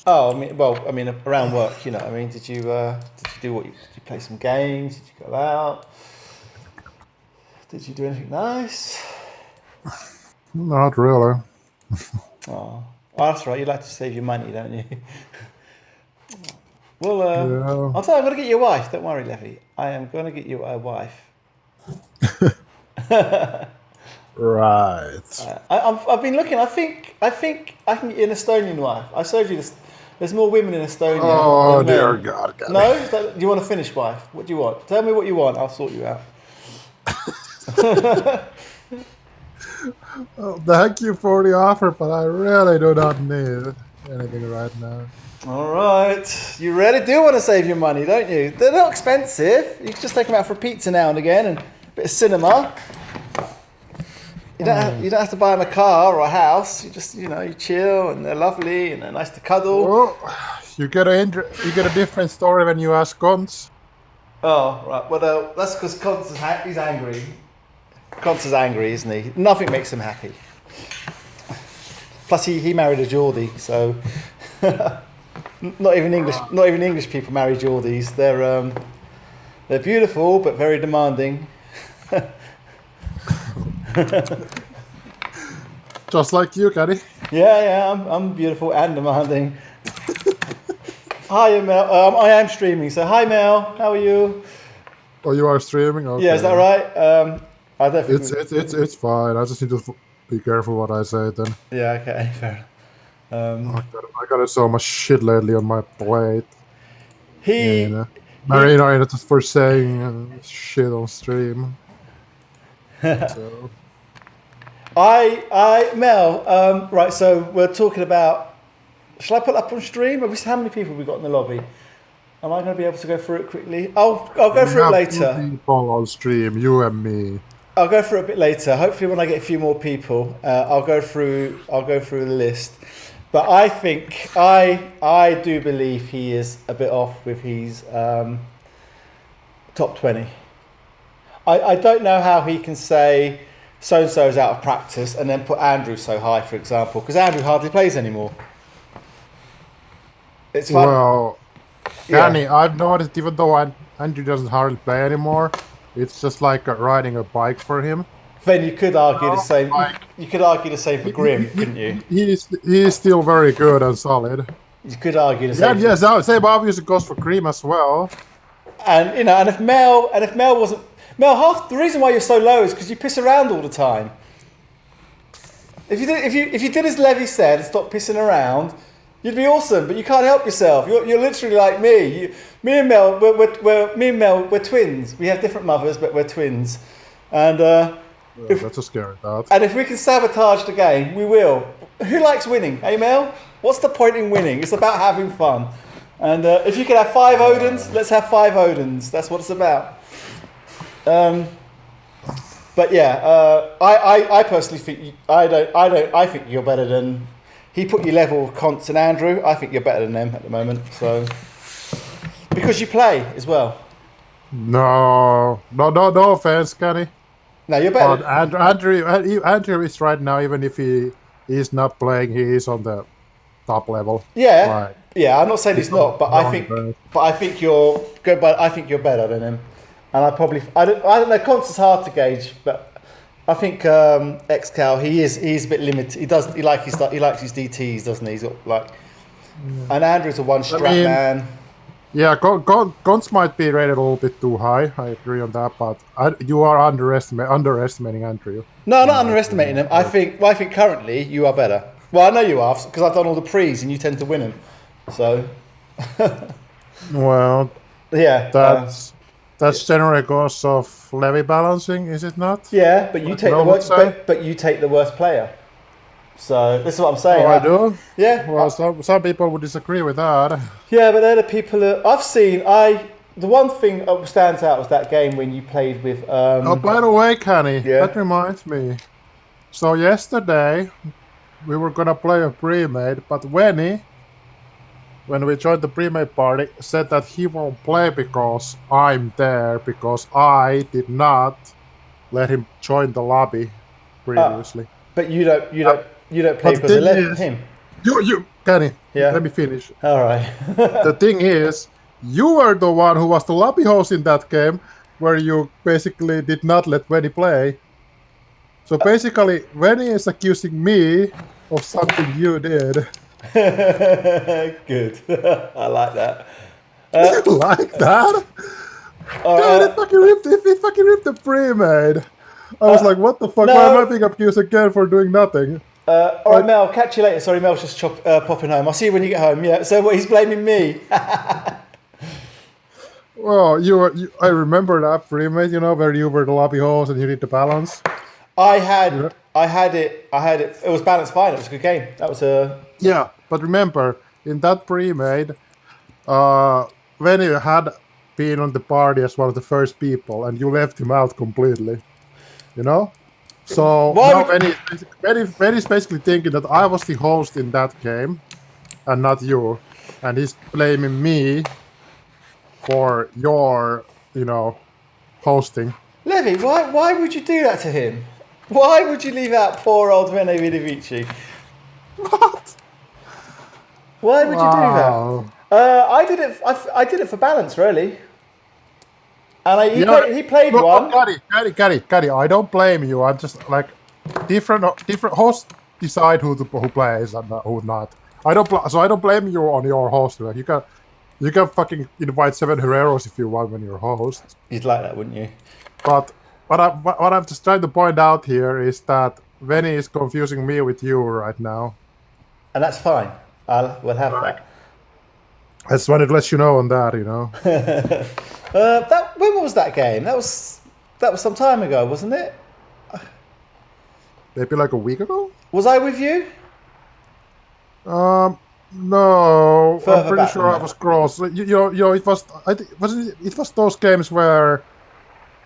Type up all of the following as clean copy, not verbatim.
Oh, I mean, around work, you know. I mean, did you do what? Did you play some games? Did you go out? Did you do anything nice? Not really. Oh, that's right. You like to save your money, don't you? Well, Yeah. I'll tell you, I'm going to get you a wife. Don't worry, Levy. I am going to get you a wife. Right. I've been looking. I think I can get you an Estonian wife. I showed you this. There's more women in Estonia Oh than dear men. God, Kerrie. No? Do you want a Finnish wife? What do you want? Tell me what you want. I'll sort you out. Oh, thank you for the offer, but I really do not need anything right now. All right. You really do want to save your money, don't you? They're not expensive. You can just take them out for a pizza now and again and a bit of cinema. You don't have to buy them a car or a house. You just, you chill and they're lovely and they're nice to cuddle. Oh, you get a different story when you ask Cons. Oh, right. Well, that's because he's angry. Const's is angry, isn't he? Nothing makes him happy. Plus, he married a Geordie, so not even English people marry Geordies. They're beautiful but very demanding. Just like you, Kerrie. Yeah, I'm beautiful and demanding. Hi, Mel. I am streaming, so hi, Mel. How are you? Oh, you are streaming? Okay. Yeah, is that right? I definitely. It's fine. I just need to be careful what I say then. Yeah. Okay. Fair. I got so much shit lately on my plate. He Yeah, he. Marina just for saying shit on stream. So Mel. Right. So we're talking about. Shall I put up on stream? How many people have we got in the lobby? Am I going to be able to go through it quickly? I'll go through it later. 2 people on stream, you and me. I'll go through it a bit later. Hopefully, when I get a few more people, I'll go through the list. But I think I do believe he is a bit off with his top 20. I don't know how he can say so and so is out of practice and then put Andrew so high, for example, because Andrew hardly plays anymore. It's fun. Well, Yeah. Danny, I've noticed even though Andrew doesn't hardly play anymore, it's just like riding a bike for him. Then you could argue the same. Like, You could argue the same for Grim, couldn't you? He's still very good and solid. You could argue the Yeah, same. yes, I would say obviously goes for Cream as well. And and if Mel wasn't half the reason why you're so low is because you piss around all the time. If you did as Levi said and stop pissing around, you'd be awesome. But you can't help yourself. You're literally like me. Me and Mel, we're twins. We have different mothers, but we're twins. And That's a scary thought. and if we can sabotage the game, we will. Who likes winning? Hey Mel, what's the point in winning? It's about having fun. And if you could have 5 Odins, let's have 5 Odins. That's what it's about. But yeah, I personally think I think you're better than. He put you level with Const and Andrew. I think you're better than them at the moment. So because you play as well. No offense, Kenny. No, you're better. But Andrew is right now, even if he is not playing, he is on the top level. Yeah, Right. yeah. I'm not saying he's not, but I think you're good. But I think you're better than him. And I don't know. Const is hard to gauge, but I think Excal he's a bit limited. He likes his DTs, doesn't he? He's got like, and Andrew's a one strap man. Yeah, Cons might be rated a little bit too high. I agree on that, but you are underestimating Andrew. No, I'm not underestimating him. I think currently you are better. Well, I know you are because I've done all the pre's and you tend to win them. So. Well, yeah. That's generally cause of Levi balancing, is it not? Yeah, but you take but you take the worst player. So this is what I'm saying. Oh, I do? Yeah. Well, some people would disagree with that. Yeah, but they're the people that I've seen. The one thing that stands out was that game when you played with. Oh, by the way, Kenny, that reminds me. So yesterday, we were gonna play a pre-made, but when we joined the pre-made party, said that he won't play because I'm there, because I did not let him join the lobby previously. But you don't play because I let him. Kenny, Yeah. let me finish. All right. The thing is, you were the one who was the lobby host in that game, where you basically did not let Wenny play. So basically, Wenny is accusing me of something you did. Good. I like that. You like that? God, it fucking ripped the pre-made. I was like, what the fuck? Why am I No. being accused again for doing nothing? All right, Mel. Catch you later. Sorry, Mel's just popping home. I'll see you when you get home. Yeah. So what? He's blaming me. Well, I remember that pre-made, where you were the lobby host and you did the balance. I had it. It was balanced fine. It was a good game. That was a. Yeah, but remember, in that pre-made, when you had been on the party as one of the first people, and you left him out completely, So Why now would? Benny's basically thinking that I was the host in that game, and not you, and he's blaming me for your, hosting. Levi, why would you do that to him? Why would you leave out poor old Rene Vidovici? What? Why would you do that? Wow. I did it. I did it for balance, really. And he played one. Caddy, I don't blame you. I'm just like different hosts decide who plays and who not. I don't blame you on your host. Like, you can fucking invite 7 Herreros if you want when you're host. You'd like that, wouldn't you? But what I'm just trying to point out here is that Venny is confusing me with you right now. And that's fine. We'll have that. I just wanted to let you know on that, When was that game? That was some time ago, wasn't it? Maybe like a week ago? Was I with you? No. Further I'm pretty back sure than I that. was cross. It was. It was those games where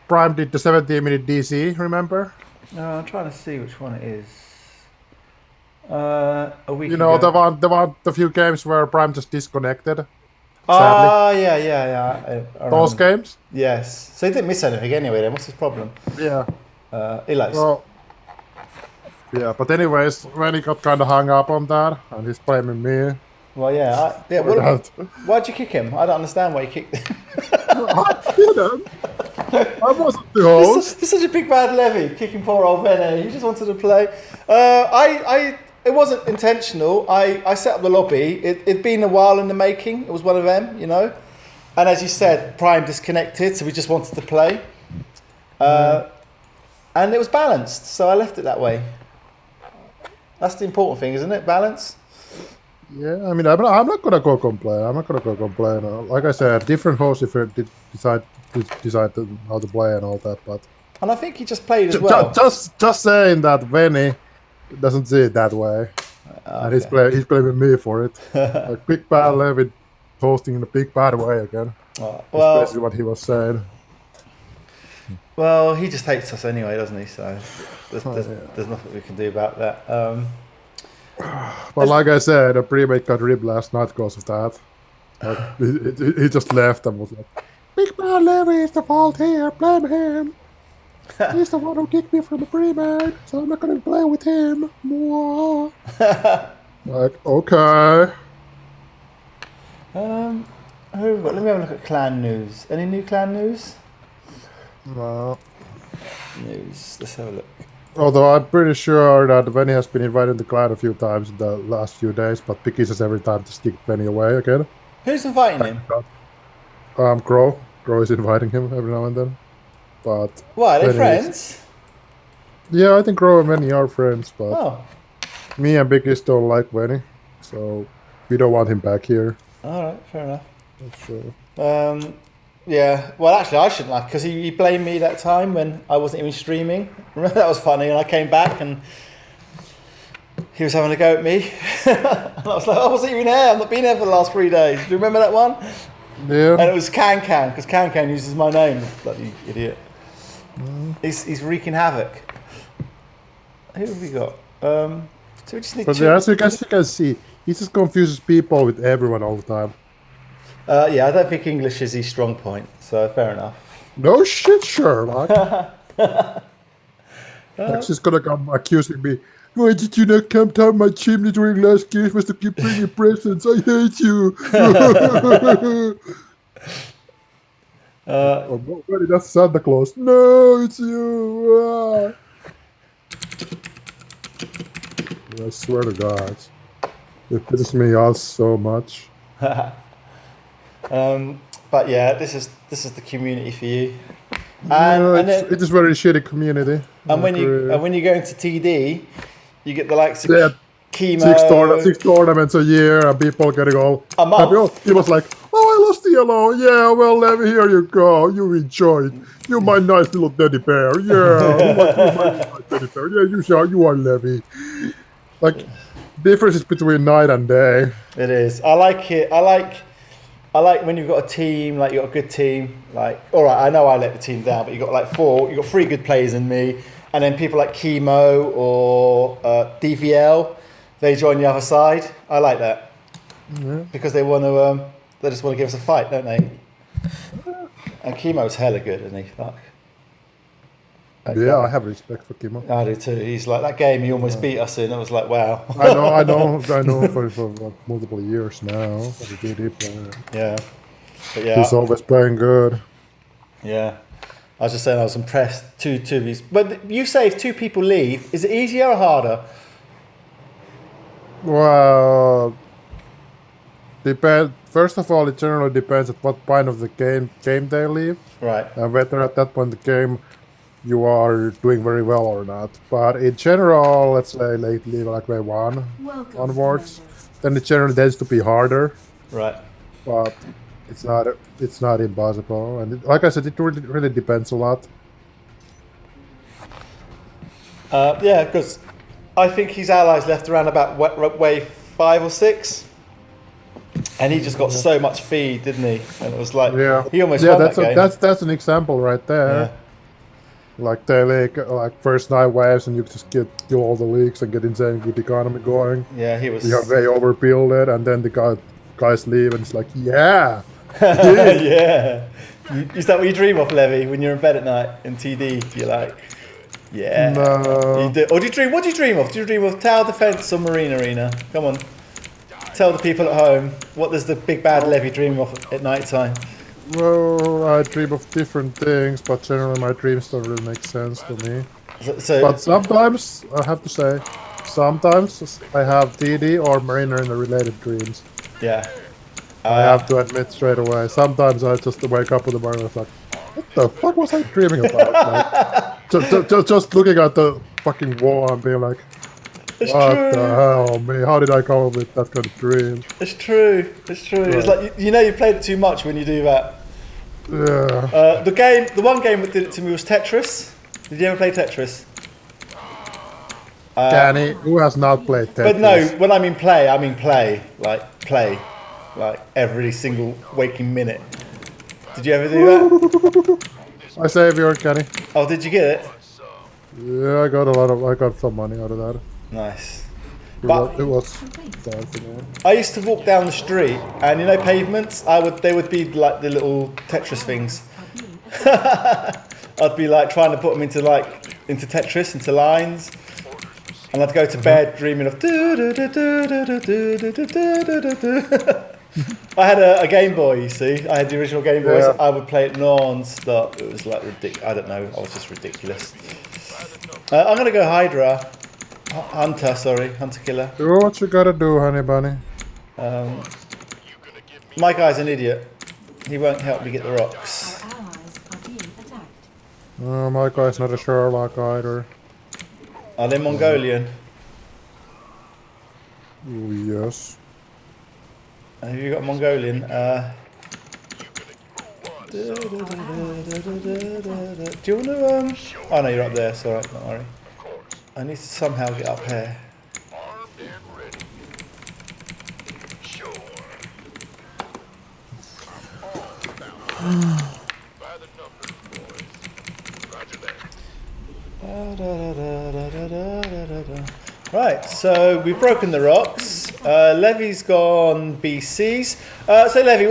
Prime did the 17-minute DC. Remember? No, I'm trying to see which one it is. A week You know, ago. the few games where Prime just disconnected. Ah, yeah. I Those remember. games? Yes. So he didn't miss anything anyway. Then what's his problem? Yeah. He likes. Well, yeah. But anyways, when he got kind of hung up on that, and he's blaming me. Well, yeah. Why'd you kick him? I don't understand why you kicked him. I didn't. I wasn't the host. He's such a big bad Levy, kicking poor old Vene. He just wanted to play. It wasn't intentional. I set up the lobby. It'd been a while in the making. It was one of them, And as you said, Prime disconnected, so we just wanted to play. And it was balanced, so I left it that way. That's the important thing, isn't it? Balance. Yeah, I mean, I'm not gonna go complain. Like I said, different hosts decide how to play and all that, but. And I think he just played as well. Just saying that Venny doesn't see it that way, and he's blaming me for it. Like Big Bad Levin hosting in a big bad way again. Well, that's basically what he was saying. Well, he just hates us anyway, doesn't he? So there's nothing we can do about that. But like I said, a pre-made got ripped last night because of that. Like, he just left and was like, Big Bad Levy is the fault here, blame him. He's the one who kicked me from the pre-made, so I'm not gonna play with him. Like, okay. Let me have a look at clan news. Any new clan news? No. News. Let's have a look. Although I'm pretty sure that Venny has been invited to clan a few times in the last few days, but Picky says every time to stick Venny away again. Who's inviting him? Crow. Crow is inviting him every now and then. But why, are they friends? Yeah, I think Crow and Venny are friends, but me and Biggie don't like Venny, so we don't want him back here. Alright, fair enough. That's true. Yeah, well, actually, I shouldn't have, because he blamed me that time when I wasn't even streaming. Remember, that was funny, and I came back and he was having a go at me. And I was like, I wasn't even here. I've not been here for the last 3 days. Do you remember that one? Yeah. And it was Can, because Can uses my name, bloody idiot. He's wreaking havoc. Who have we got? So we just need as you can see, he just confuses people with everyone all the time. Yeah, I don't think English is his strong point, so fair enough. No shit, Sherlock. She's gonna come accusing me. Why did you not come down my chimney during last Christmas to keep bringing presents? I hate you. Oh, buddy, that's Santa Claus. No, it's you. I swear to God, it pisses me off so much. But yeah, this is the community for you. It is very shitty community. And when you go into TD, you get the likes of chemo. 6 tournaments a year, and people getting all a month. Happy. He was like, "Oh, I lost the yellow. Yeah, well, Levi, here you go. You enjoy it. You're my nice little teddy bear. Yeah, you're my nice teddy bear. Yeah, you are Levi." Like, differences between night and day. It is. I like it. I like when you've got a team, like you've got a good team. Like, all right, I know I let the team down, but you got like you got 3 good players in me, and then people like Chemo or DVL, they join the other side. I like that because they want to. They just want to give us a fight, don't they? And Chemo's hella good, isn't he? Fuck. Yeah, I have respect for Chemo. I do too. He's like that game he almost beat us in. I was like, wow. I know for like multiple years now. As a DD player. Yeah. But yeah. He's always playing good. Yeah. I was just saying I was impressed. Two of these. But you say if 2 people leave, is it easier or harder? Well, first of all, it generally depends at what point of the game they leave. Right. And whether at that point in the game you are doing very well or not. But in general, let's say lately, like wave 1 onwards, then it generally tends to be harder. Right. But it's not impossible. And like I said, it really depends a lot. Yeah, because I think his allies left around about wave 5 or 6. And he just got so much feed, didn't he? And it was like, he almost won that game. That's an example right there. Yeah. Like they like first 9 waves, and you just kill all the leaks and get insane good economy going. Yeah, he was. You have way overbuilded, and then the guys leave, and it's like, yeah. Yeah. Is that what you dream of, Levi, when you're in bed at night in TD? You're like, yeah. No. You do. Or do you dream? What do you dream of? Do you dream of tower defense or marine arena? Come on. Tell the people at home, what does the big bad Levi dream of at night time? Well, I dream of different things, but generally my dreams don't really make sense to me. But sometimes, I have to say, sometimes I have TD or marine arena related dreams. Yeah. I have to admit straight away. Sometimes I just wake up in the morning and I'm like, what the fuck was I dreaming about? Like, just looking at the fucking wall and being like, it's what true. The hell, man? How did I come up with that kind of dream? It's true. It's true. Right. It's like you played it too much when you do that. Yeah. The one game that did it to me was Tetris. Did you ever play Tetris? Danny, who has not played Tetris? But no, when I mean play, like every single waking minute. Did you ever do that? I save your Kenny. Oh, did you get it? Yeah, I got some money out of that. Nice. It was dancing. I used to walk down the street, and pavements. They would be like the little Tetris things. I'd be like trying to put them into Tetris, into lines, and I'd go to bed dreaming of. I had a Game Boy, you see. I had the original Game Boys. Yeah. I would play it non-stop. It was like ridiculous. I don't know. I was just ridiculous. I'm gonna go Hydra. Hunter killer. Do what you gotta do, honey bunny. My guy's an idiot. He won't help me get the rocks. My guy's not a Sherlock either. Are they Mongolian? Oh, yes. Have you got Mongolian? Do you want to? Oh no, you're up there. It's alright, don't worry. I need to somehow get up here. Right, so we've broken the rocks. Levi's gone BCs. So Levi,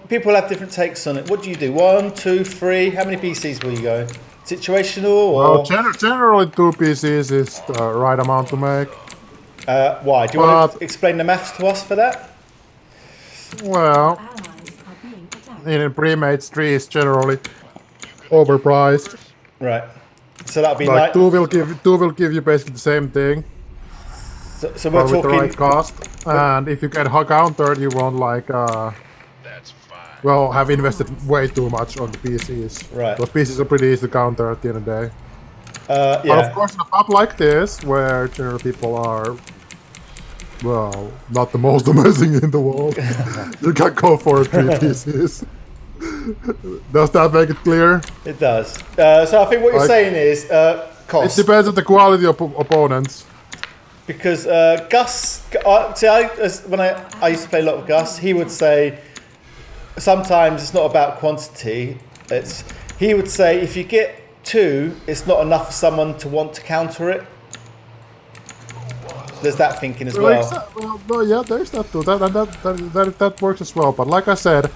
people have different takes on it. What do you do? 1, 2, 3? How many BCs will you go? situational or? Well, generally 2 PCs is the right amount to make. Why? Do you want to explain the maths to us for that? Well, in pre-made 3 is generally overpriced. Right. So that'll be like 2 will give you basically the same thing. So we're talking with the right cost. And if you get countered, you won't have invested way too much on the PCs. Right. Those PCs are pretty easy to counter at the end of the day. Yeah. But of course, in a pub like this, where generally people are, well, not the most amazing in the world, you can go for 3 PCs. Does that make it clear? It does. So I think what you're saying is cost. It depends on the quality of opponents. Because Gus, when I used to play a lot with Gus, he would say sometimes it's not about quantity. He would say if you get 2, it's not enough for someone to want to counter it. There's that thinking as well. Yeah, there's that too. That works as well. But like I said,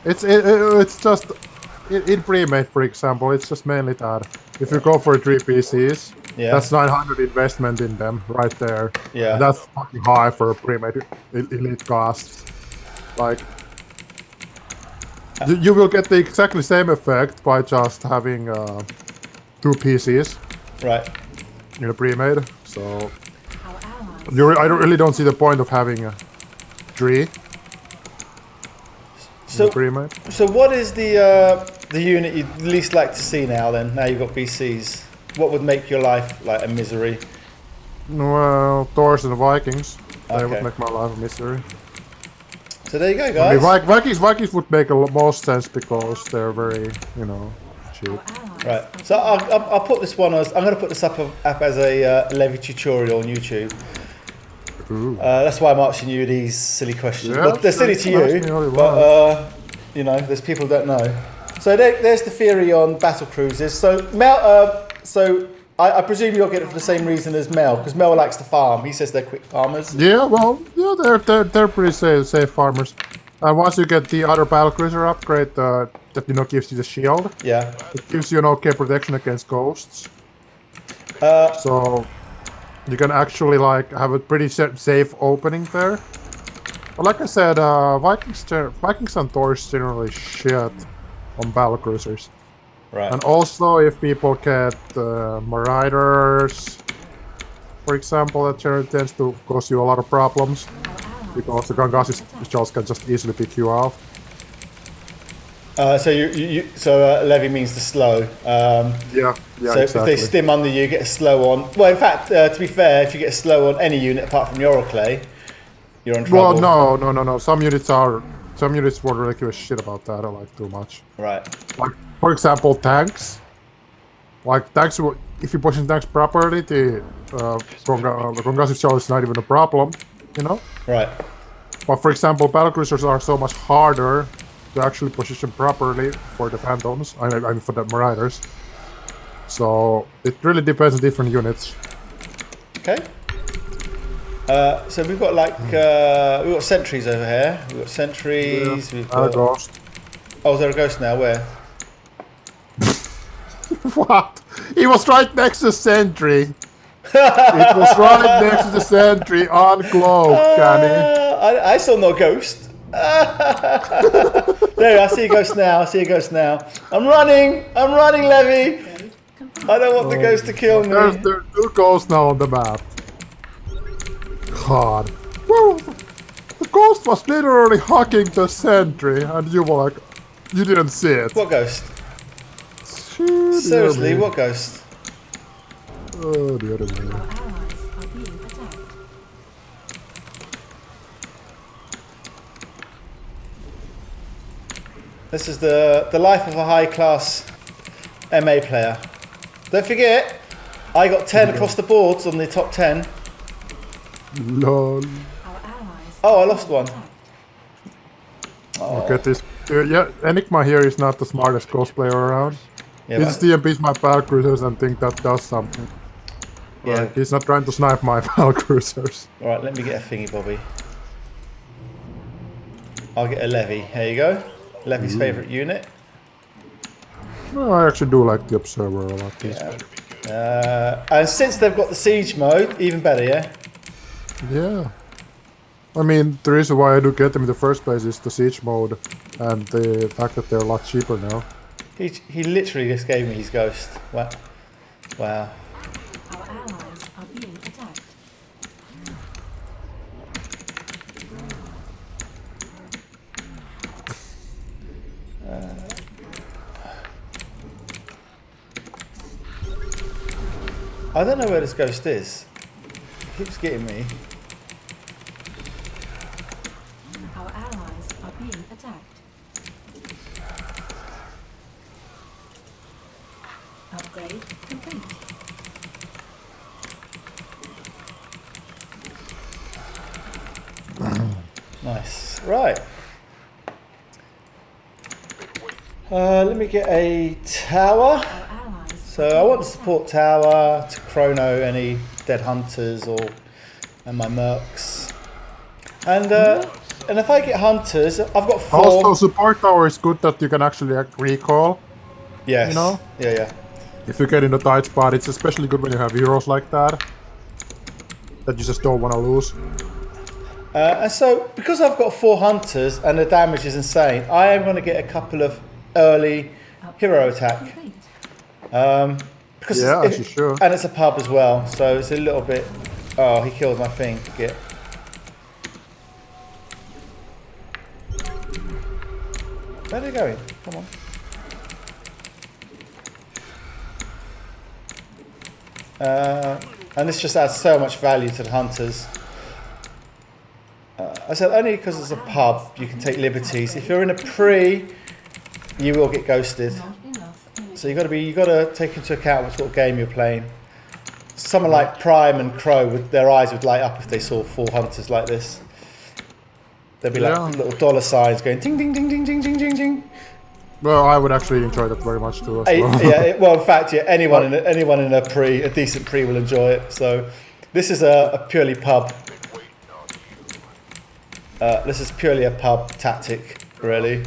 it's just in pre-made, for example, it's just mainly that if you go for 3 PCs, that's 900 investment in them right there. Yeah, and that's fucking high for a pre-made elite costs. Like you will get the exactly same effect by just having 2 PCs, right, in a pre-made. So I really don't see the point of having 3. So what is the unit you'd least like to see now then? Now you've got BCs. What would make your life like a misery? Well, Thors and Vikings. They would make my life a misery. So there you go, guys. I mean, Vikings would make most sense because they're very, cheap. Right. So I'll put this one as I'm going to put this up as a Levi tutorial on YouTube. That's why I'm asking you these silly questions. Yeah, they're silly to you, but there's people who don't know. So there's the theory on battle cruisers. So Mel, I presume you'll get it for the same reason as Mel, because Mel likes to farm. He says they're quick farmers. Yeah, well, they're pretty safe farmers. And once you get the other battle cruiser upgrade that gives you the shield, it gives you an okay protection against ghosts. So you can actually have a pretty safe opening there. But like I said, Vikings and Thors generally shit on battle cruisers. Right. And also, if people get Marauders, for example, that generally tends to cause you a lot of problems because the Gangassi shells can just easily pick you off. So Levi means the slow. So exactly. If they stim under you, get a slow on. Well, in fact, to be fair, if you get a slow on any unit apart from Euroclay, you're in trouble. Well, no. Some units won't really give a shit about that. I like too much. Right. Like, for example, tanks. Like tanks, if you position tanks properly, the Gangassi shell is not even a problem. Right. But for example, battlecruisers are so much harder to actually position properly for the Phantoms, I mean for the Marauders. So it really depends on different units. Okay. So we've got we've got sentries over here. We've got sentries. Yeah, we've got a ghost. Oh, is there a ghost now? Where? What? He was right next to the sentry. It was right next to the sentry, uncloaked, Kenny. I saw no ghost. There, I see a ghost now. I'm running, Levi. I don't want the ghost to kill me. There's 2 ghosts now on the map. God. Well, the ghost was literally hugging the sentry, and you were like, you didn't see it. What ghost? Seriously, what ghost? Oh, the other way. This is the life of a high-class MA player. Don't forget, I got 10 across the boards on the top 10. Lol. Oh, I lost one. Look at this. Yeah, Enigma here is not the smartest cosplayer around. Yeah, he just TMPs my battle cruisers and think that does something. Yeah. Like, he's not trying to snipe my battle cruisers. Alright, let me get a thingy, Bobby. I'll get a Levi. Here you go. Levi's favourite unit. Well, I actually do like the Observer a lot. Yeah. And since they've got the siege mode, even better, yeah? Yeah. I mean, the reason why I do get them in the first place is the siege mode and the fact that they're a lot cheaper now. He literally just gave me his ghost. Wow. Wow. Our allies are being attacked. I don't know where this ghost is. It keeps getting me. Our allies are being attacked. Upgrade complete. Nice. Right. Let me get a tower. Our allies. So I want to support tower to chrono any dead hunters and my mercs. And if I get hunters, I've got 4. Also, support tower is good that you can actually recall. Yes. You know? Yeah. If you get in a tight spot, it's especially good when you have heroes like that. That you just don't want to lose. And so, because I've got 4 hunters and the damage is insane, I am going to get a couple of early hero attack. Complete. Because Yeah, you should. And it's a pub as well, so it's a little bit. Oh, he killed my thing. Get. Where are they going? Come on. And this just adds so much value to the hunters. I said only because it's a pub you can take liberties. If you're in a pre, you will get ghosted. Not enough energy. So you got to take into account what sort of game you're playing. Someone like Prime and Crow, their eyes would light up if they saw 4 hunters like this. There'd be like little dollar signs going ding ding ding ding ding ding ding ding. Well, I would actually enjoy that very much too. As well. Well, in fact, yeah, anyone in a decent pre will enjoy it. So this is a purely pub. This is purely a pub tactic, really.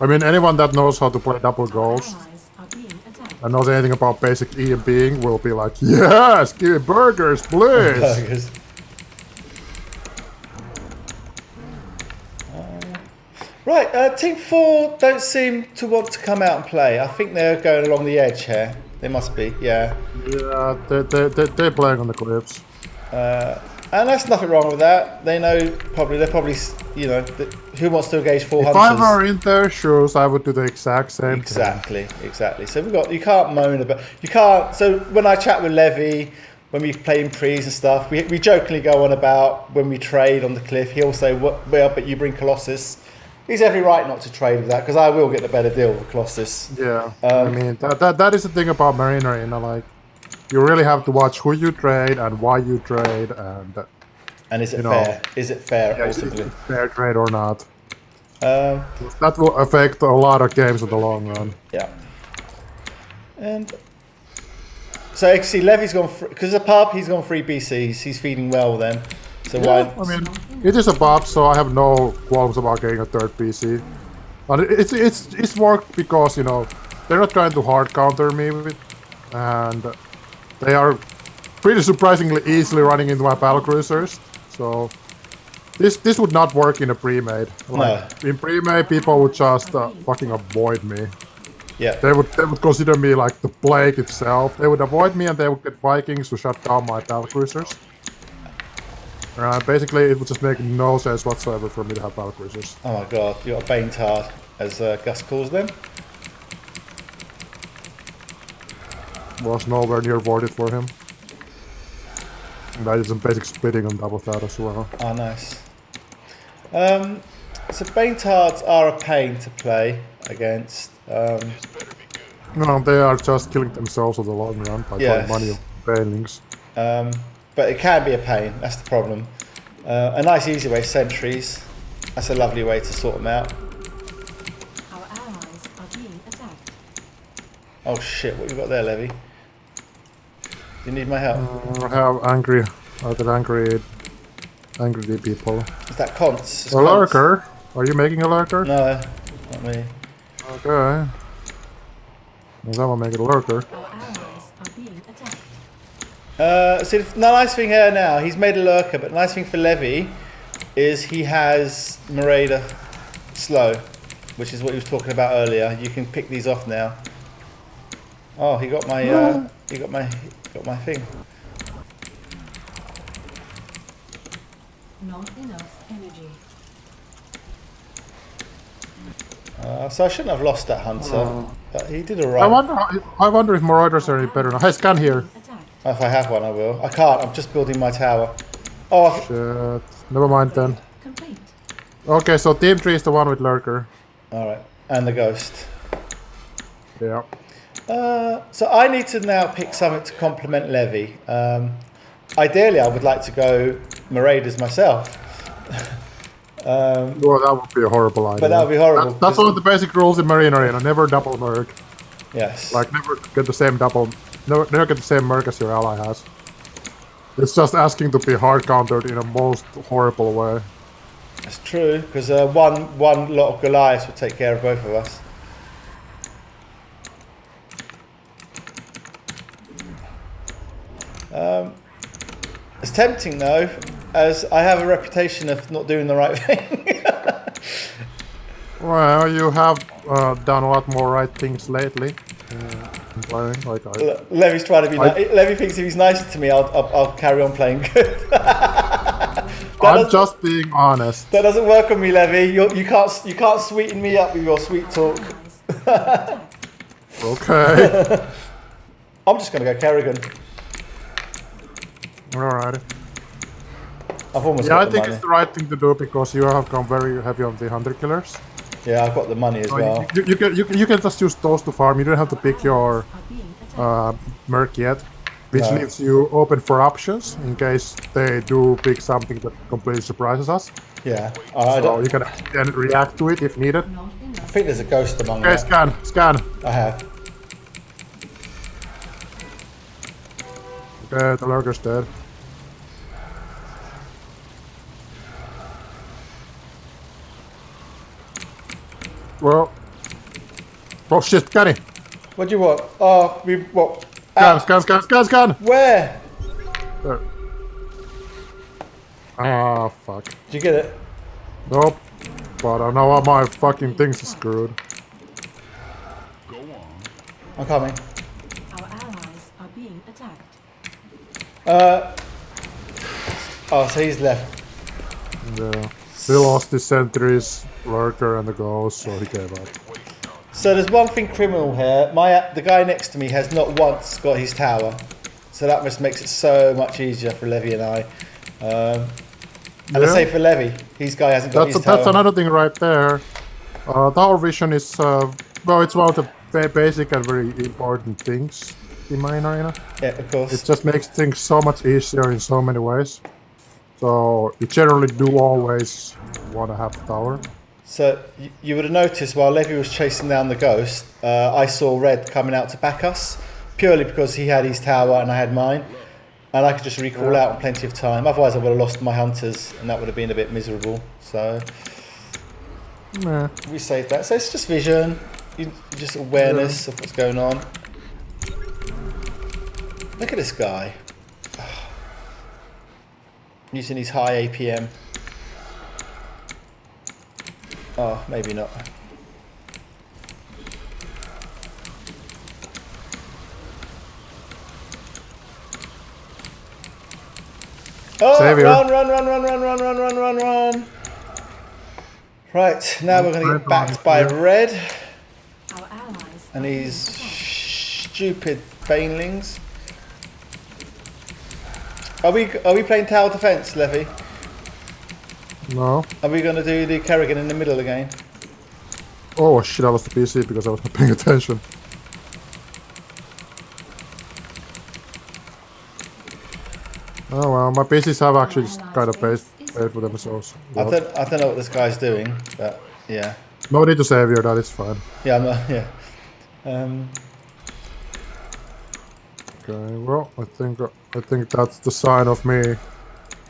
I mean, anyone that knows how to play double ghost Allies are being attacked. and knows anything about basic E and being will be like, yes, give me burgers, please. Burgers. Right, Team 4 don't seem to want to come out and play. I think they're going along the edge here. They must be, yeah. Yeah, they're playing on the cliffs. And that's nothing wrong with that. They're probably, you know, who wants to engage 4 If hunters? I were in their shoes, I would do the exact same thing. Exactly. So you can't moan about, you can't, so when I chat with Levi, when we play in prees and stuff, we jokingly go on about when we trade on the cliff, he'll say, well, but you bring Colossus. He's every right not to trade with that, because I will get the better deal with Colossus. Yeah, I mean, that is the thing about Marine Arena, like, you really have to watch who you trade and why you trade, and is it fair? Is it fair, yeah, ultimately? is it fair trade or not? Um, That will affect a lot of games in the long run. Yeah. And so you can see Levy's gone because the pub, he's gone 3 BCs. He's feeding well then. So Yeah, why? I mean, it is a pub, so I have no qualms about getting a 3rd PC. But it's more because, you know, they're not trying to hard counter me with, and they are pretty surprisingly easily running into my battle cruisers. So this would not work in a pre-made. Like, in pre-made, people would just fucking avoid me. Yeah. They would consider me like the plague itself. They would avoid me and they would get Vikings to shut down my battle cruisers. Basically, it would just make no sense whatsoever for me to have battle cruisers. Oh my god, you got a Baintard, as Gus calls them. Was nowhere near worth it for him. And I did some basic splitting on top of that as well. Oh, nice. So Baintards are a pain to play against. No, they are just killing themselves in the long run by throwing money on Banelings. But it can be a pain, that's the problem. A nice easy way, sentries. That's a lovely way to sort them out. Our allies are being attacked. Oh shit, what you got there, Levy? You need my help? I have angry people. Is that Conts? A lurker? Are you making a lurker? No, not me. Okay. Someone make it a lurker. Our allies are being attacked. See, the nice thing here now, he's made a lurker, but the nice thing for Levi is he has Marauder slow, which is what he was talking about earlier. You can pick these off now. Oh, he got my, he got my thing. Not enough energy. So I shouldn't have lost that hunter, but he did alright. I wonder if Marauders are any better now. Hey, scan here. Attacked. If I have one, I will. I can't. I'm just building my tower. Oh, Shit. Never mind then. Complete. Okay, so team 3 is the one with lurker. all right. And the ghost. Yeah. So I need to now pick something to complement Levi. Ideally, I would like to go Marauders myself. Well, that would be a horrible idea. But that would be horrible. That's one of the basic rules in Marine Arena. Never double merc. Yes. Like, never get the same double. Never get the same merc as your ally has. It's just asking to be hard countered in a most horrible way. That's true, because one lot of Goliaths would take care of both of us. It's tempting though, as I have a reputation of not doing the right thing. Well, you have done a lot more right things lately. Playing, like Levy's trying to be nice. Levy thinks if he's nicer to me, I'll carry on playing good. I'm just being honest. That doesn't work on me, Levy. You can't sweeten me up with your sweet talk. Okay. I'm just gonna go Kerrigan. Alright. I've almost Yeah, got I the think money. it's the right thing to do because you have gone very heavy on the hunter killers. Yeah, I've got the money as well. You can just use those to farm. You don't have to pick your merc yet, which No. leaves you open for options in case they do pick something that completely surprises us. Yeah. So you can then react to it if needed. Not I enough. think there's a ghost among Okay, them. scan. I have. Okay, the lurker's dead. Well, oh shit, Kerrie! What do you want? Oh, we what? Scan! Where? There. Ah, fuck. Did you get it? Nope. But I know my fucking things are screwed. I'm coming. Our allies are being attacked. Oh, so he's left. Yeah. He lost his sentries, lurker, and the ghost, so he gave up. So there's one thing criminal here. The guy next to me has not once got his tower, so that just makes it so much easier for Levy and I. And I say for Levy, his guy hasn't got his tower. That's another thing right there. Tower vision is well, it's one of the basic and very important things in Marine Arena. Yeah, of course. It just makes things so much easier in so many ways. So you generally do always want to have the tower. So you would have noticed while Levy was chasing down the ghost, I saw Red coming out to back us, purely because he had his tower and I had mine. And I could just recall out in plenty of time. Otherwise I would have lost my hunters and that would have been a bit miserable. So Yeah. we saved that. So it's just vision, just awareness of what's going on. Look at this guy. Using his high APM. Oh, maybe not. Oh, Savior. run. Right, now we're going to get backed by Red Our allies and these stupid banelings. Are we playing tower defense, Levy? No. Are we going to do the Kerrigan in the middle again? Oh shit! I lost the PC because I was not paying attention. Oh well, my PCs have actually kind of paid for themselves. I don't know what this guy's doing, but yeah. No need to savior, that is fine. Yeah, yeah. Okay, well, I think that's the sign of me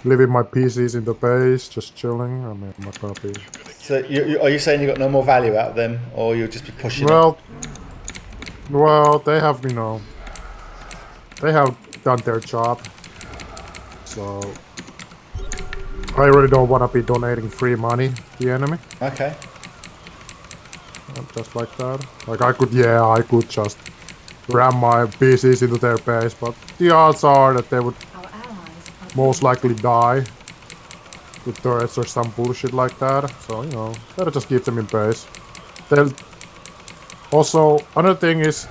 leaving my PCs in the base, just chilling. I mean, I'm not gonna be. So are you saying you got no more value out of them, or you'll just be pushing Well, Well, they have, they have done their job. So I really don't want to be donating free money to the enemy. Okay. Just like that. Like I could just ram my PCs into their base, but the odds are that they would most likely die with turrets or some bullshit like that. So, better just keep them in base. They'll... Also, another thing is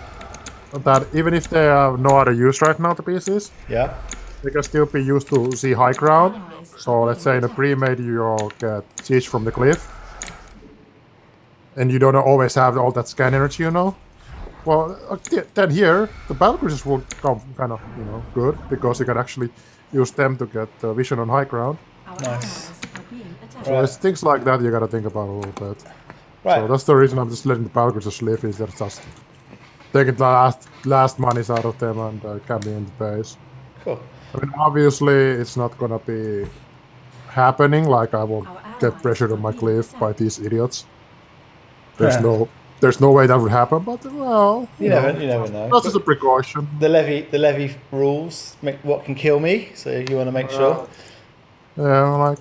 that even if they have no other use right now, the PCs, Yeah. they can still be used to see high ground. So let's say in a pre-made you get siege from the cliff, and you don't always have all that scan energy, Well, then here, the battle cruisers will come kind of, good, because you can actually use them to get vision on high ground. Nice. So it's things like that you gotta think about a little bit. Right. So that's the reason I'm just letting the battle cruisers live, is that just taking the last monies out of them and camping in the base. Cool. I mean, obviously, it's not gonna be happening, like I will get pressured on my cliff by these idiots. There's no way that would happen, but well, you never know. That's just a precaution. The levy rules make what can kill me, so you want to make sure. Yeah, like.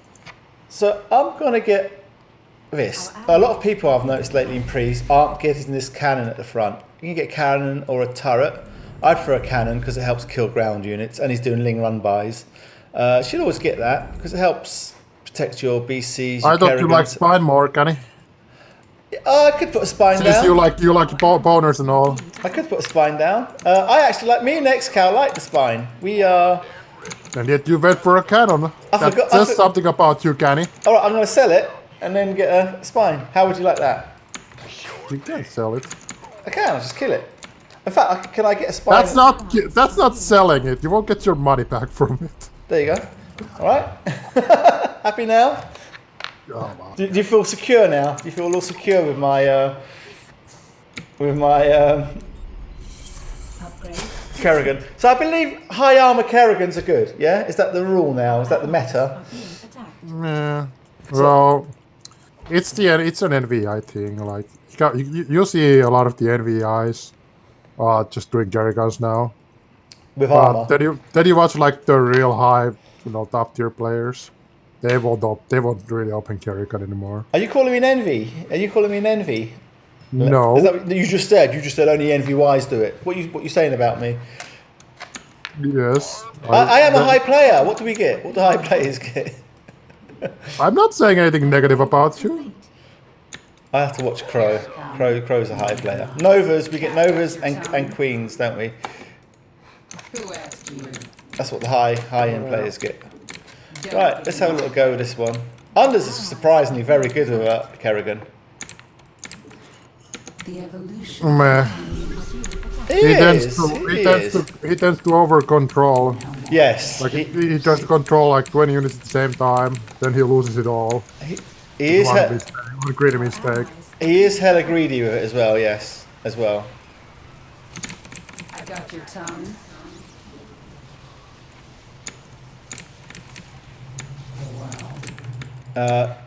So I'm gonna get this. A lot of people I've noticed lately in pre's aren't getting this cannon at the front. You can get a cannon or a turret. I'd prefer a cannon because it helps kill ground units, and he's doing ling run bys. Should always get that because it helps protect your BCs. I thought you liked spine more, Kenny. I could put a spine down. Since you like boners and all. I could put a spine down. I actually like, me and Excal like the spine. We are. And yet you went for a cannon. That says something about you, Kenny. All right, I'm going to sell it and then get a spine. How would you like that? You can't sell it. I can. I'll just kill it. In fact, can I get a spine? That's not selling it. You won't get your money back from it. There you go. All right. Happy now? Oh, wow. Do you feel secure now? Do you feel all secure with my Kerrigan? So I believe high armor Kerrigans are good. Yeah, is that the rule now? Is that the meta? Yeah. Well, it's an NVI thing. Like you see a lot of the NVIs just doing Kerry guns now. With armor. Then you watch like the real high, top tier players. They won't really open Kerry gun anymore. Are you calling me an envy? Are you calling me an envy? No. Is that what you just said? You just said only NVYs do it. What you saying about me? Yes. I am a high player. What do we get? What do high players get? I'm not saying anything negative about you. I have to watch Crow. Crow's a high player. Novas, we get Novas and Queens, don't we? That's what the high-end players get. Right, let's have a little go with this one. Unders is surprisingly very good with Kerrigan. Meh. He tends to over control. Yes. Like he tries to control like 20 units at the same time, then he loses it all. He is one greedy mistake. He is hella greedy with it as well, yes. As well. I got your tongue.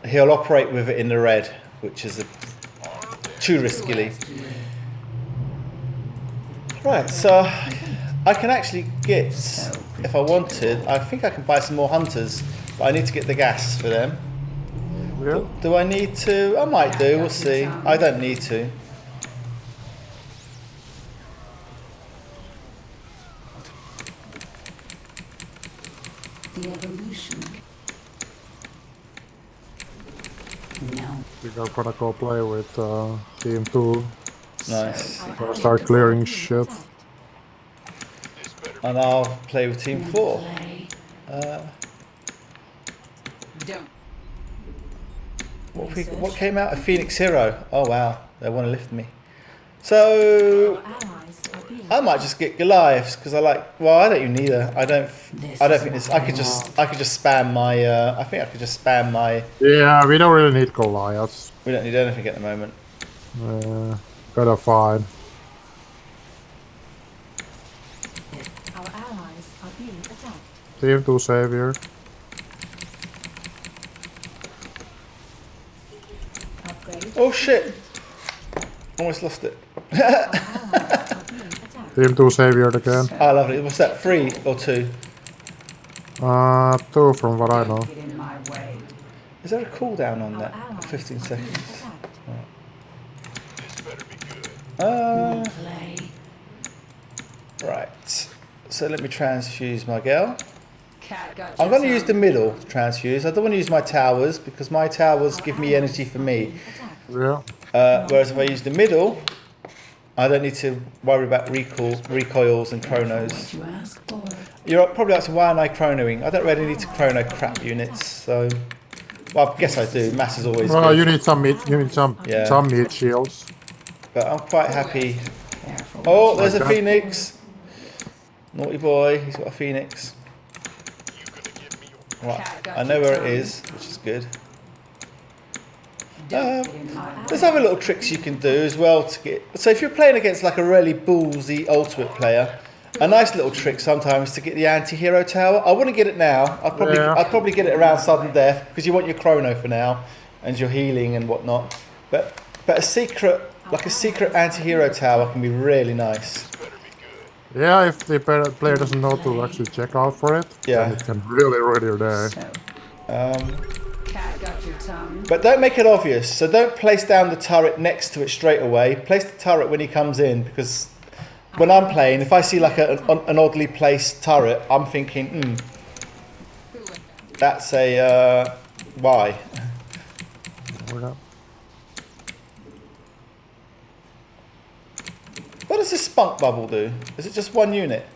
He'll operate with it in the red, which is too riskily. Right, so I can actually get, if I wanted, I think I can buy some more hunters, but I need to get the gas for them. Yeah. Do I need to? I might do, we'll see. I don't need to. The evolution. No. I think I'm gonna go play with Team 2. Nice. Gonna start clearing shit. And I'll play with Team 4. What came out? A Phoenix Hero. Oh wow, they want to lift me. So I might just get Goliaths because I like. Well, I don't even need her. I don't think this. I could just spam my. I think I could just spam my. Yeah, we don't really need Goliaths. We don't need anything at the moment. Gotta find. Our allies are being attacked. Team 2 Savior. Upgrade. Oh shit! Almost lost it. Our allies are Team 2 saviored again. Oh, lovely. What's that? 3 or 2? 2 from what I know. Get in my way. Is there a cooldown on Our that? allies 15 are being seconds. attacked. Play. Right. So let me transfuse my girl. Cat got I'm your going to use the tongue. middle to transfuse. I don't want to use my towers because my towers give me energy for me. Yeah. Whereas if I use the middle, I don't need to worry about recoils and chronos. What you ask for. You're probably asking why am I chronoing? I don't really need to chrono crap units, so well, I guess I do. Mass is always Well, good, you need some meat. You need some Yeah. meat shields. but I'm quite happy. Careful. Oh, there's a Like that. phoenix. Naughty boy, he's got a phoenix. Right, I know where it is, which is good. Don't get in my way. There's other little tricks you can do as well to get. So if you're playing against like a really ballsy ultimate player, a nice little trick sometimes to get the anti-hero tower. I wouldn't get it now. I'd probably get it around sudden death because you want your chrono for now and your healing and whatnot. But a secret anti-hero tower can be really nice. Yeah, if the player doesn't know to actually check out for it, Yeah. then it can really ruin your day. So, cat got your tongue. But don't make it obvious. So don't place down the turret next to it straight away. Place the turret when he comes in because when I'm playing, if I see like an oddly placed turret, I'm thinking, that's a why? What does this spunk bubble do? Is it just one unit?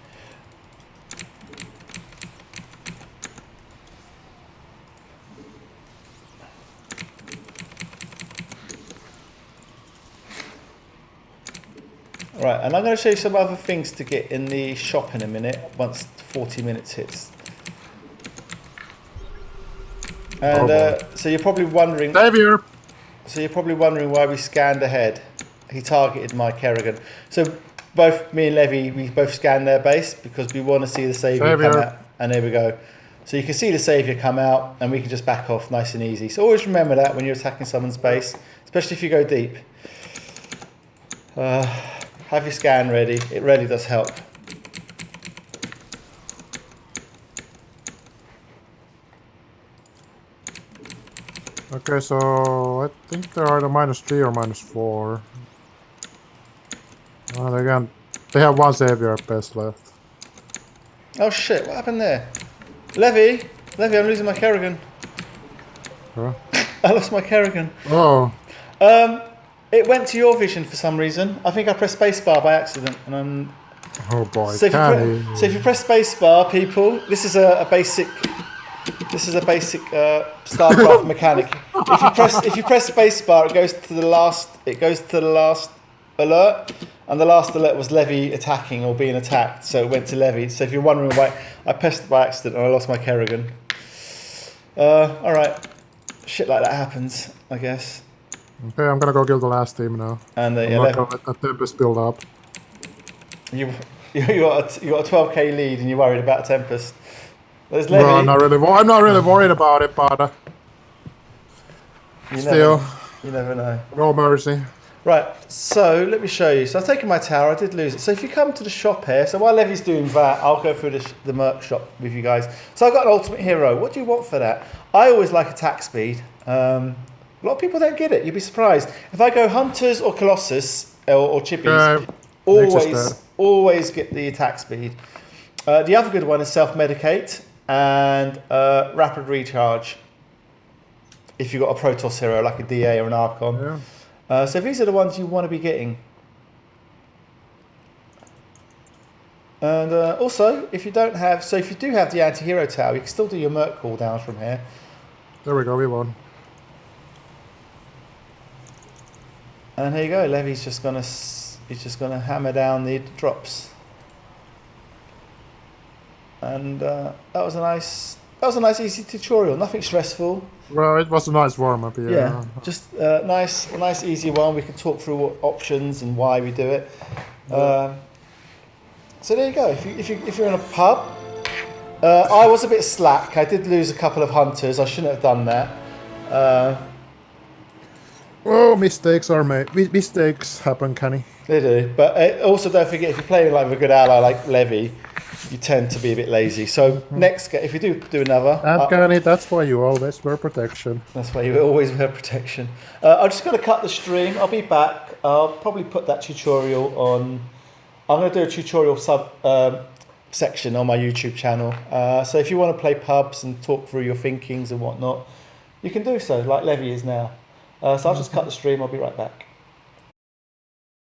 Right, and I'm going to show you some other things to get in the shop in a minute, once 40 minutes hits. And so you're probably wondering... Savior! So you're probably wondering why we scanned ahead. He targeted my Kerrigan. So both me and Levi, we both scanned their base because we want to see the Saviour come out. And there we go. So you can see the Saviour come out and we can just back off nice and easy. So always remember that when you're attacking someone's base, especially if you go deep. Have your scan ready. It really does help. Okay, so I think there are the -3 or -4. They have one Savior base left. Oh shit, what happened there? Levi, I'm losing my Kerrigan. Huh? I lost my Kerrigan. Oh, It went to your vision for some reason. I think I pressed spacebar by accident, and I'm. oh boy, So if you press spacebar, people, this is a basic. This is a basic StarCraft mechanic. If you press spacebar, it goes to the last. It goes to the last alert, and the last alert was Levi attacking or being attacked. So it went to Levi. So if you're wondering why, I pressed it by accident and I lost my Kerrigan. All right, shit like that happens, I guess. Okay, I'm gonna go kill the last team now. And I'm not gonna let that Tempest build up. you got a 12k lead and you're worried about Tempest. There's Levi. No, I'm not really worried about it, but still, you never know. no mercy. Right, so let me show you. So I've taken my tower, I did lose it. So if you come to the shop here, so while Levy's doing that, I'll go through the merc shop with you guys. So I've got an ultimate hero. What do you want for that? I always like attack speed. A lot of people don't get it. You'd be surprised. If I go Hunters or Colossus or Chippies, always get the attack speed. The other good one is Self-Medicate and Rapid Recharge. If you've got a Protoss hero like a DA or an Archon. Yeah. So these are the ones you want to be getting. And also, if you do have the anti-hero tower, you can still do your merc cooldowns from here. There we go, we won. And here you go. Levy's just gonna hammer down the drops. And that was a nice, easy tutorial. Nothing stressful. Well, it was a nice warm-up, yeah. Yeah, just a nice, easy one. We can talk through what options and why we do it. So there you go. If you're in a pub, I was a bit slack. I did lose a couple of hunters. I shouldn't have done that. Oh, mistakes are made. Mistakes happen, Kenny. They do. But also don't forget, if you're playing like with a good ally like Levi, you tend to be a bit lazy. So next, if you do another... And Kenny, that's why you always wear protection. That's why you always wear protection. I'm just going to cut the stream. I'll be back. I'll probably put that tutorial on... I'm going to do a tutorial section on my YouTube channel. So if you want to play pubs and talk through your thinkings and whatnot, you can do so, like Levi is now. So I'll just cut the stream. I'll be right back.